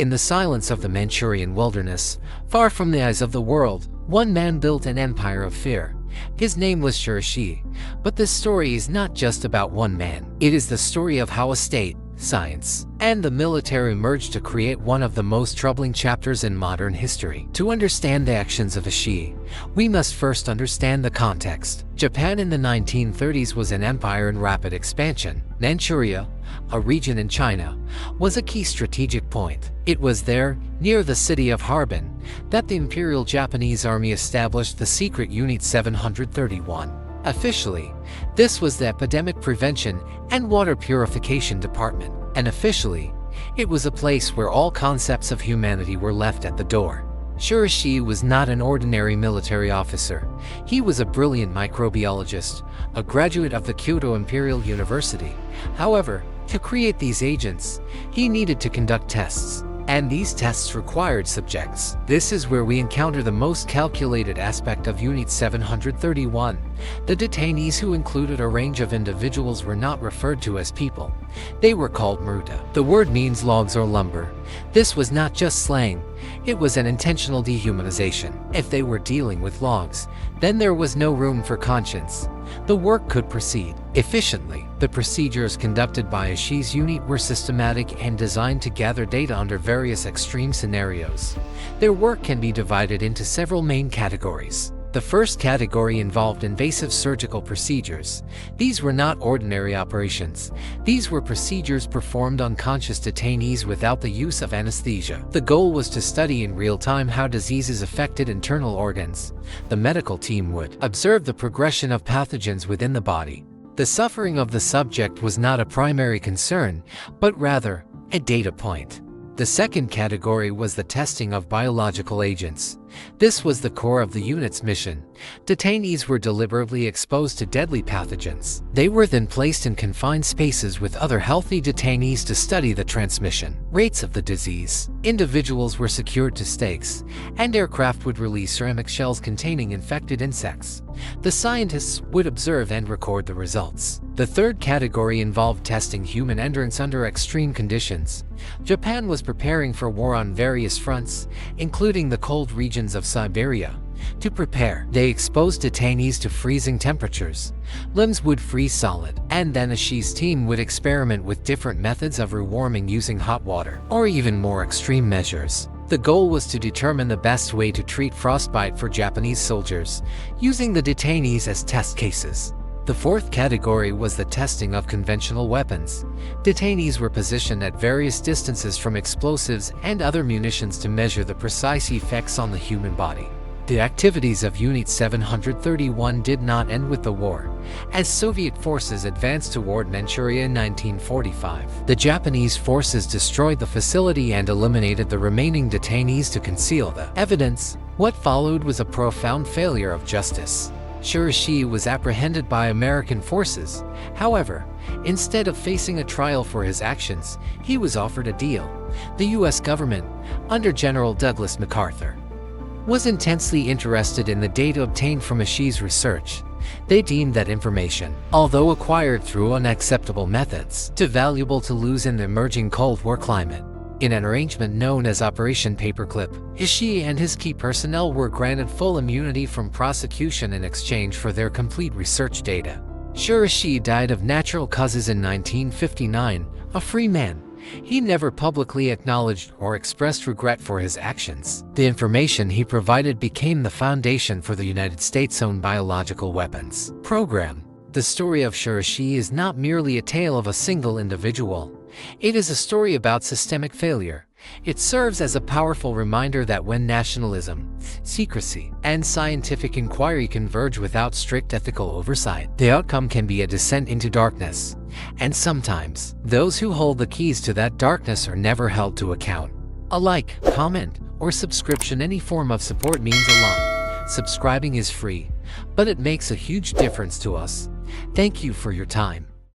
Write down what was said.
In the silence of the Manchurian wilderness, far from the eyes of the world, one man built an empire of fear. His name was Shiraishi. But this story is not just about one man. It is the story of how a state, science, and the military merged to create one of the most troubling chapters in modern history. To understand the actions of Shiraishi, we must first understand the context. Japan in the 1930s was an empire in rapid expansion. Manchuria, a region in China, was a key strategic point. It was there, near the city of Harbin, that the Imperial Japanese Army established the secret Unit 731. Officially, this was the Epidemic Prevention and Water Purification Department, and officially, it was a place where all concepts of humanity were left at the door. Shiraishi was not an ordinary military officer. He was a brilliant microbiologist, a graduate of the Kyoto Imperial University. However, to create these agents, he needed to conduct tests. And these tests required subjects. This is where we encounter the most calculated aspect of Unit 731. The detainees, who included a range of individuals, were not referred to as people. They were called muruta. The word means logs or lumber. This was not just slang, it was an intentional dehumanization. If they were dealing with logs, then there was no room for conscience. The work could proceed efficiently. The procedures conducted by Shiraishi's unit were systematic and designed to gather data under various extreme scenarios. Their work can be divided into several main categories. The first category involved invasive surgical procedures. These were not ordinary operations. These were procedures performed on conscious detainees without the use of anesthesia. The goal was to study in real time how diseases affected internal organs. The medical team would observe the progression of pathogens within the body. The suffering of the subject was not a primary concern, but rather a data point. The second category was the testing of biological agents. This was the core of the unit's mission. Detainees were deliberately exposed to deadly pathogens. They were then placed in confined spaces with other healthy detainees to study the transmission rates of the disease. Individuals were secured to stakes, and aircraft would release ceramic shells containing infected insects. The scientists would observe and record the results. The third category involved testing human endurance under extreme conditions. Japan was preparing for war on various fronts, including the cold regions of Siberia. To prepare, they exposed detainees to freezing temperatures. Limbs would freeze solid, and then Shiraishi team would experiment with different methods of rewarming using hot water, or even more extreme measures. The goal was to determine the best way to treat frostbite for Japanese soldiers, using the detainees as test cases. The fourth category was the testing of conventional weapons. Detainees were positioned at various distances from explosives and other munitions to measure the precise effects on the human body. The activities of Unit 731 did not end with the war. As Soviet forces advanced toward Manchuria in 1945, the Japanese forces destroyed the facility and eliminated the remaining detainees to conceal the evidence. What followed was a profound failure of justice. Shiraishi was apprehended by American forces. However, instead of facing a trial for his actions, he was offered a deal. The U.S. government, under General Douglas MacArthur, was intensely interested in the data obtained from Shiraishi's research. They deemed that information, although acquired through unacceptable methods, too valuable to lose in the emerging Cold War climate. In an arrangement known as Operation Paperclip, Shiraishi and his key personnel were granted full immunity from prosecution in exchange for their complete research data. Shiraishi died of natural causes in 1959, a free man. He never publicly acknowledged or expressed regret for his actions. The information he provided became the foundation for the United States' own biological weapons program. The story of Shiraishi is not merely a tale of a single individual. It is a story about systemic failure. It serves as a powerful reminder that when nationalism, secrecy, and scientific inquiry converge without strict ethical oversight, the outcome can be a descent into darkness. And sometimes, those who hold the keys to that darkness are never held to account. A like, comment, or subscription, any form of support, means a lot. Subscribing is free, but it makes a huge difference to us. Thank you for your time.